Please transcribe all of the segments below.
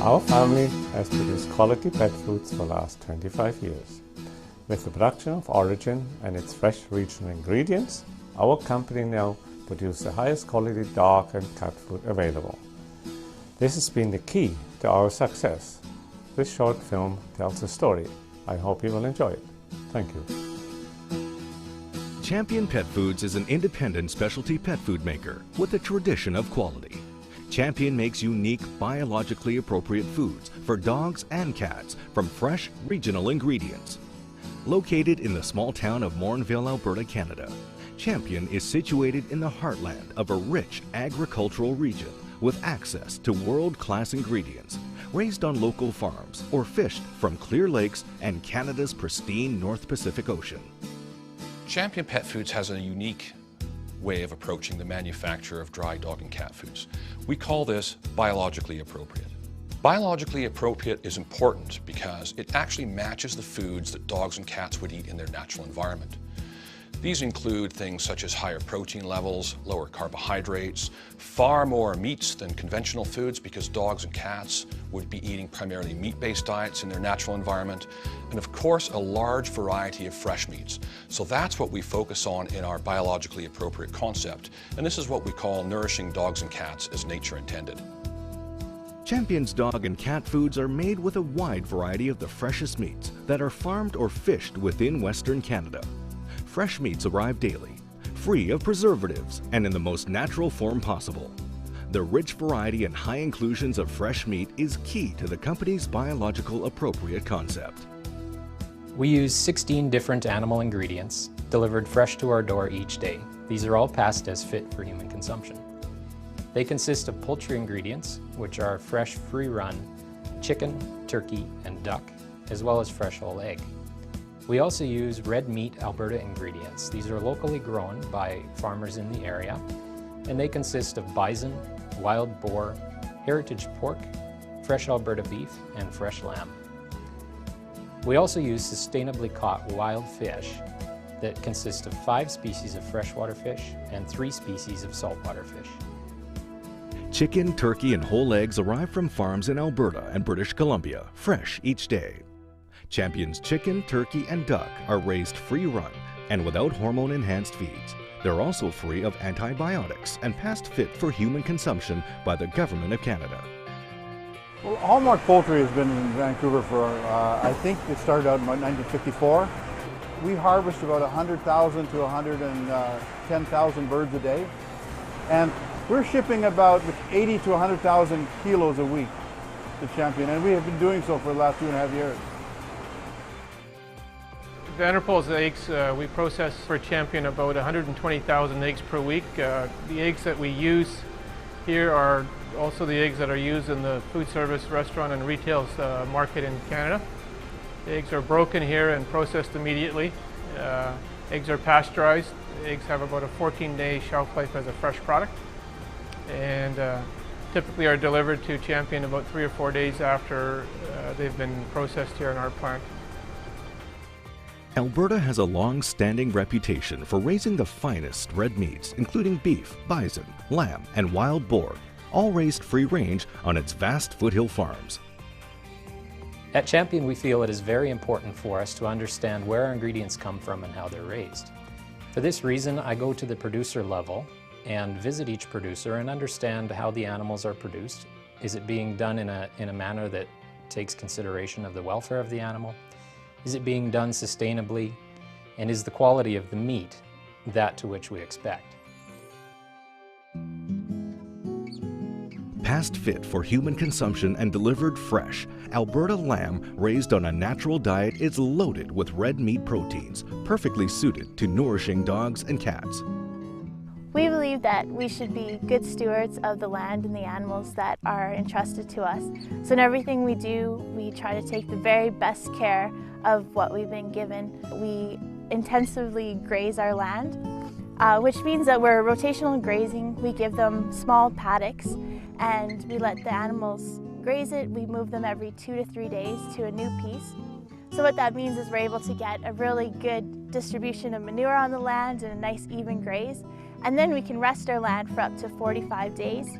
Our family has produced quality pet foods for the last 25 years. With the production of Orijen and its fresh regional ingredients, our company now produces the highest quality dog and cat food available. This has been the key to our success. This short film tells a story. I hope you will enjoy it. Thank you. Champion Pet Foods is an independent specialty pet food maker with a tradition of quality. Champion makes unique, biologically appropriate foods for dogs and cats from fresh, regional ingredients. Located in the small town of Morinville, Alberta, Canada, Champion is situated in the heartland of a rich agricultural region with access to world-class ingredients, raised on local farms or fished from clear lakes and Canada's pristine North Pacific Ocean. Champion Pet Foods has a unique way of approaching the manufacture of dry dog and cat foods. We call this biologically appropriate. Biologically appropriate is important because it actually matches the foods that dogs and cats would eat in their natural environment. These include things such as higher protein levels, lower carbohydrates, far more meats than conventional foods because dogs and cats would be eating primarily meat-based diets in their natural environment, and of course a large variety of fresh meats. So that's what we focus on in our biologically appropriate concept, and this is what we call nourishing dogs and cats as nature intended. Champion's dog and cat foods are made with a wide variety of the freshest meats that are farmed or fished within Western Canada. Fresh meats arrive daily, free of preservatives and in the most natural form possible. The rich variety and high inclusions of fresh meat is key to the company's biological appropriate concept. We use 16 different animal ingredients delivered fresh to our door each day. These are all passed as fit for human consumption. They consist of poultry ingredients, which are fresh free-run chicken, turkey, and duck, as well as fresh whole egg. We also use red meat Alberta ingredients. These are locally grown by farmers in the area, and they consist of bison, wild boar, heritage pork, fresh Alberta beef, and fresh lamb. We also use sustainably caught wild fish that consist of 5 species of freshwater fish and 3 species of saltwater fish. Chicken, turkey, and whole eggs arrive from farms in Alberta and British Columbia, fresh each day. Champion's chicken, turkey, and duck are raised free-run and without hormone-enhanced feeds. They're also free of antibiotics and passed fit for human consumption by the Government of Canada. Well, Hallmark Poultry has been in Vancouver for, I think it started out in 1954. We harvest about 100,000 to 110,000 birds a day, and we're shipping about 80 to 100,000 kilos a week to Champion, and we have been doing so for the last 2.5 years. Vanderpool's eggs, we process for Champion about 120,000 eggs per week. The eggs that we use here are also the eggs that are used in the food service, restaurant, and retail market in Canada. The eggs are broken here and processed immediately. Eggs are pasteurized. Eggs have about a 14-day shelf life as a fresh product, and typically are delivered to Champion about 3 or 4 days after they've been processed here in our plant. Alberta has a long-standing reputation for raising the finest red meats, including beef, bison, lamb, and wild boar, all raised free-range on its vast foothill farms. At Champion, we feel it is very important for us to understand where our ingredients come from and how they're raised. For this reason, I go to the producer level and visit each producer and understand how the animals are produced. Is it being done in a manner that takes consideration of the welfare of the animal? Is it being done sustainably? And is the quality of the meat that to which we expect? Passed fit for human consumption and delivered fresh, Alberta lamb raised on a natural diet is loaded with red meat proteins, perfectly suited to nourishing dogs and cats. We believe that we should be good stewards of the land and the animals that are entrusted to us. So in everything we do, we try to take the very best care of what we've been given. We intensively graze our land, which means that we're rotational grazing. We give them small paddocks and we let the animals graze it. We move them every 2 to 3 days to a new piece. So what that means is we're able to get a really good distribution of manure on the land and a nice even graze. And then we can rest our land for up to 45 days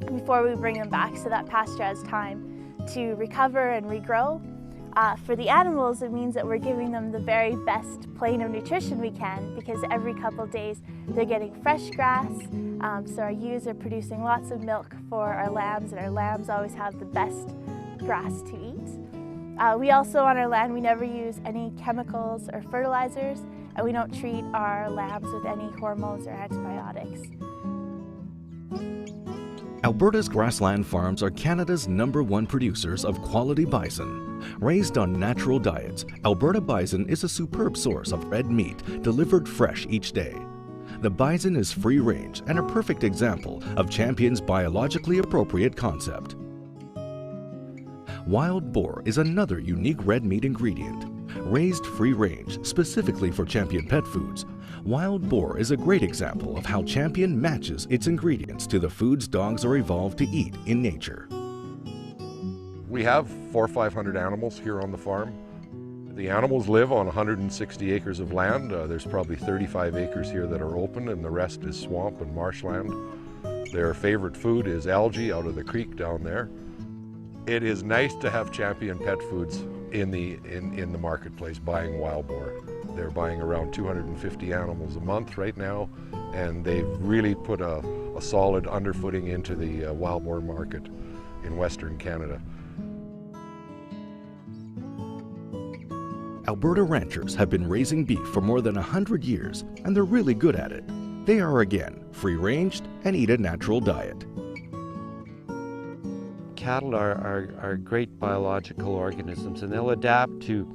before we bring them back, so that pasture has time to recover and regrow. For the animals, it means that we're giving them the very best plane of nutrition we can, because every couple days they're getting fresh grass. So our ewes are producing lots of milk for our lambs, and our lambs always have the best grass to eat. We also, on our land, we never use any chemicals or fertilizers, and we don't treat our lambs with any hormones or antibiotics. Alberta's grassland farms are Canada's #1 producers of quality bison. Raised on natural diets, Alberta bison is a superb source of red meat delivered fresh each day. The bison is free range and a perfect example of Champion's biologically appropriate concept. Wild boar is another unique red meat ingredient. Raised free range specifically for Champion Pet Foods, wild boar is a great example of how Champion matches its ingredients to the foods dogs are evolved to eat in nature. We have 400 or 500 animals here on the farm. The animals live on 160 acres of land. There's probably 35 acres here that are open, and the rest is swamp and marshland. Their favorite food is algae out of the creek down there. It is nice to have Champion Pet Foods in the marketplace buying wild boar. They're buying around 250 animals a month right now, and they've really put a solid underfooting into the wild boar market in Western Canada. Alberta ranchers have been raising beef for more than 100 years, and they're really good at it. They are, again, free-ranged and eat a natural diet. Cattle are great biological organisms, and they'll adapt to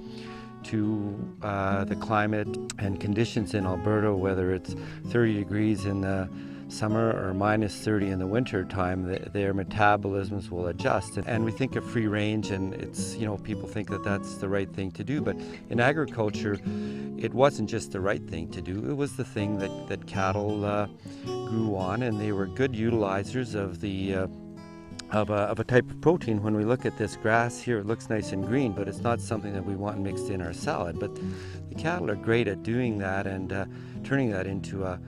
the climate and conditions in Alberta, whether it's 30 degrees in the summer or -30 in the winter time. Their metabolisms will adjust, and we think of free range, and it's, you know, people think that that's the right thing to do, but in agriculture it wasn't just the right thing to do, it was the thing that cattle grew on, and they were good utilizers of the of a type of protein. When we look at this grass here, it looks nice and green, but it's not something that we want mixed in our salad. But the cattle are great at doing that and turning that into a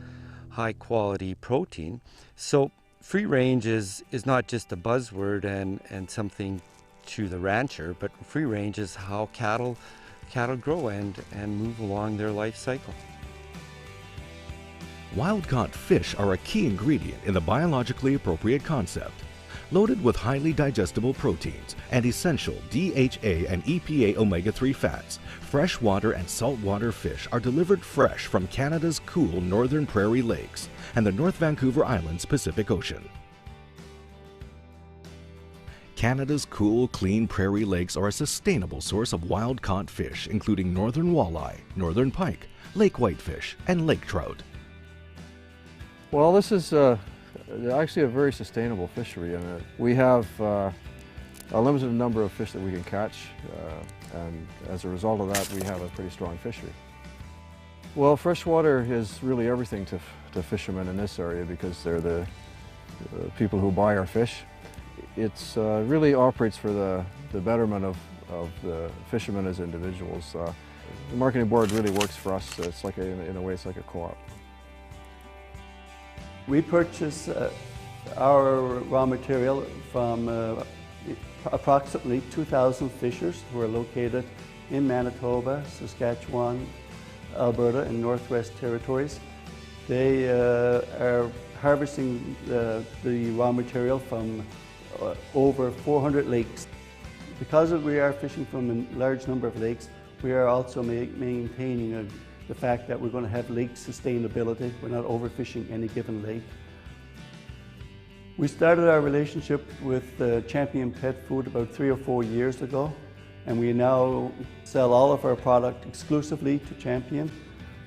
high quality protein. So free range is not just a buzzword and something to the rancher, but free range is how cattle grow and move along their life cycle. Wild-caught fish are a key ingredient in the biologically appropriate concept. Loaded with highly digestible proteins and essential DHA and EPA omega-3 fats, freshwater and saltwater fish are delivered fresh from Canada's cool northern prairie lakes and the North Vancouver Island's Pacific Ocean. Canada's cool, clean prairie lakes are a sustainable source of wild-caught fish, including northern walleye, northern pike, lake whitefish, and lake trout. Well, this is actually a very sustainable fishery, and we have a limited number of fish that we can catch, and as a result of that we have a pretty strong fishery. Well, freshwater is really everything to fishermen in this area because they're the people who buy our fish. It's really operates for the betterment of the fishermen as individuals. The marketing board really works for us. It's like in a way it's like a co-op. We purchase our raw material from approximately 2,000 fishers who are located in Manitoba, Saskatchewan, Alberta, and Northwest Territories. They are harvesting the raw material from over 400 lakes. Because we are fishing from a large number of lakes, we are also maintaining the fact that we're going to have lake sustainability. We're not overfishing any given lake. We started our relationship with Champion Pet Food about 3 or 4 years ago, and we now sell all of our product exclusively to Champion.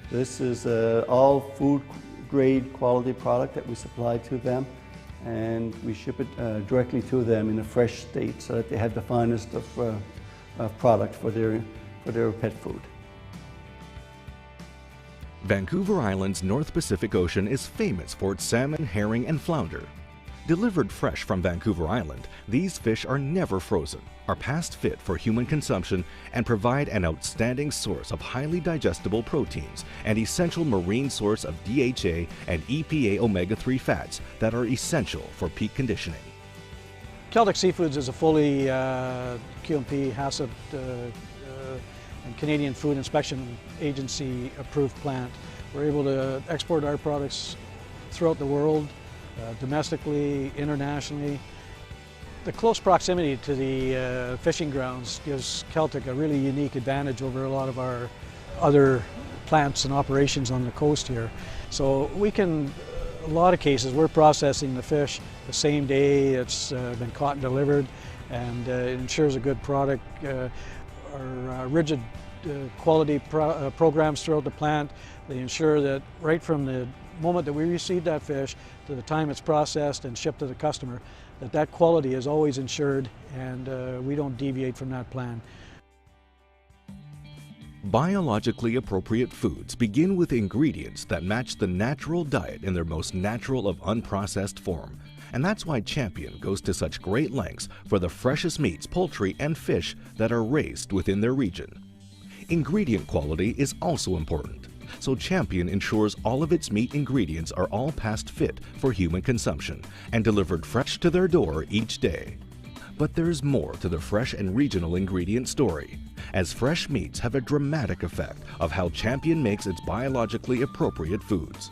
This is all food grade quality product that we supply to them, and we ship it directly to them in a fresh state so that they have the finest of product for their pet food. Vancouver Island's North Pacific Ocean is famous for its salmon, herring, and flounder. Delivered fresh from Vancouver Island, these fish are never frozen, are past fit for human consumption, and provide an outstanding source of highly digestible proteins and essential marine source of DHA and EPA omega-3 fats that are essential for peak conditioning. Celtic Seafoods is a fully QMP, HACCP, and Canadian Food Inspection Agency approved plant. We're able to export our products throughout the world, domestically, internationally. The close proximity to the fishing grounds gives Celtic a really unique advantage over a lot of our other plants and operations on the coast here. So we can, a lot of cases, we're processing the fish the same day it's been caught and delivered, and it ensures a good product. Our rigid quality programs throughout the plant, they ensure that right from the moment that we receive that fish to the time it's processed and shipped to the customer, that quality is always ensured, and we don't deviate from that plan. Biologically appropriate foods begin with ingredients that match the natural diet in their most natural of unprocessed form. And that's why Champion goes to such great lengths for the freshest meats, poultry, and fish that are raised within their region. Ingredient quality is also important, so Champion ensures all of its meat ingredients are all past fit for human consumption and delivered fresh to their door each day. But there's more to the fresh and regional ingredient story, as fresh meats have a dramatic effect of how Champion makes its biologically appropriate foods.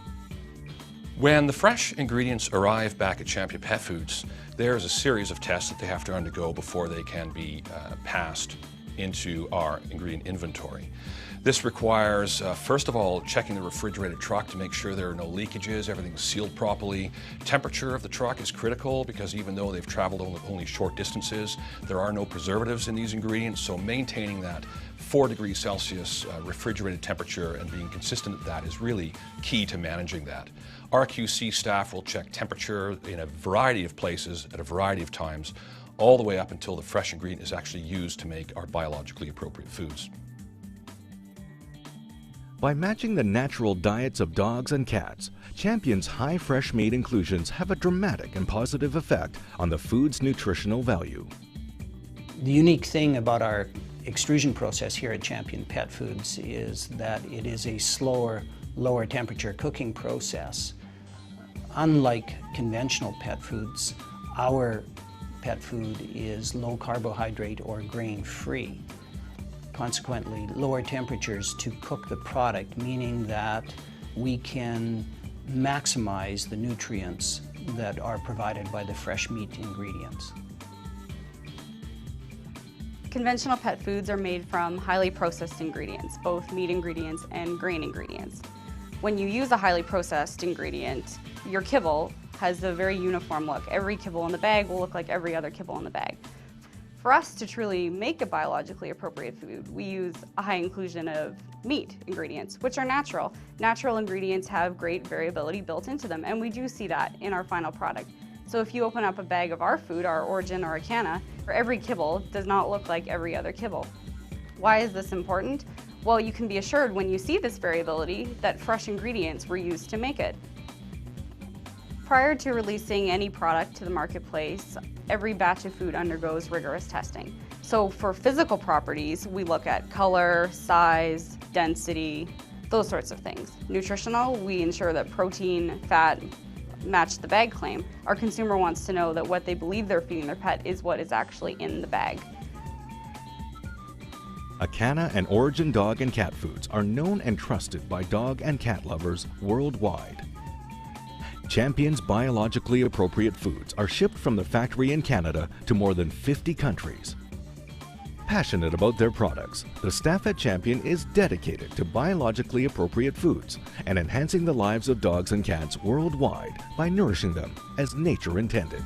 When the fresh ingredients arrive back at Champion Pet Foods, there's a series of tests that they have to undergo before they can be passed into our ingredient inventory. This requires, first of all, checking the refrigerated truck to make sure there are no leakages, everything's sealed properly. Temperature of the truck is critical because even though they've traveled only short distances, there are no preservatives in these ingredients, so maintaining that 4 degrees Celsius refrigerated temperature and being consistent at that is really key to managing that. Our QC staff will check temperature in a variety of places at a variety of times, all the way up until the fresh ingredient is actually used to make our biologically appropriate foods. By matching the natural diets of dogs and cats, Champion's high fresh meat inclusions have a dramatic and positive effect on the food's nutritional value. The unique thing about our extrusion process here at Champion Pet Foods is that it is a slower, lower temperature cooking process. Unlike conventional pet foods, our pet food is low carbohydrate or grain free. Consequently, lower temperatures to cook the product, meaning that we can maximize the nutrients that are provided by the fresh meat ingredients. Conventional pet foods are made from highly processed ingredients, both meat ingredients and grain ingredients. When you use a highly processed ingredient, your kibble has a very uniform look. Every kibble in the bag will look like every other kibble in the bag. For us to truly make a biologically appropriate food, we use a high inclusion of meat ingredients, which are natural. Natural ingredients have great variability built into them, and we do see that in our final product. So if you open up a bag of our food, our Orijen or Acana, every kibble does not look like every other kibble. Why is this important? Well, you can be assured when you see this variability that fresh ingredients were used to make it. Prior to releasing any product to the marketplace, every batch of food undergoes rigorous testing. So for physical properties, we look at color, size, density, those sorts of things. Nutritional, we ensure that protein, fat match the bag claim. Our consumer wants to know that what they believe they're feeding their pet is what is actually in the bag. Acana and Orijen dog and cat foods are known and trusted by dog and cat lovers worldwide. Champion's biologically appropriate foods are shipped from the factory in Canada to more than 50 countries. Passionate about their products, the staff at Champion is dedicated to biologically appropriate foods and enhancing the lives of dogs and cats worldwide by nourishing them as nature intended.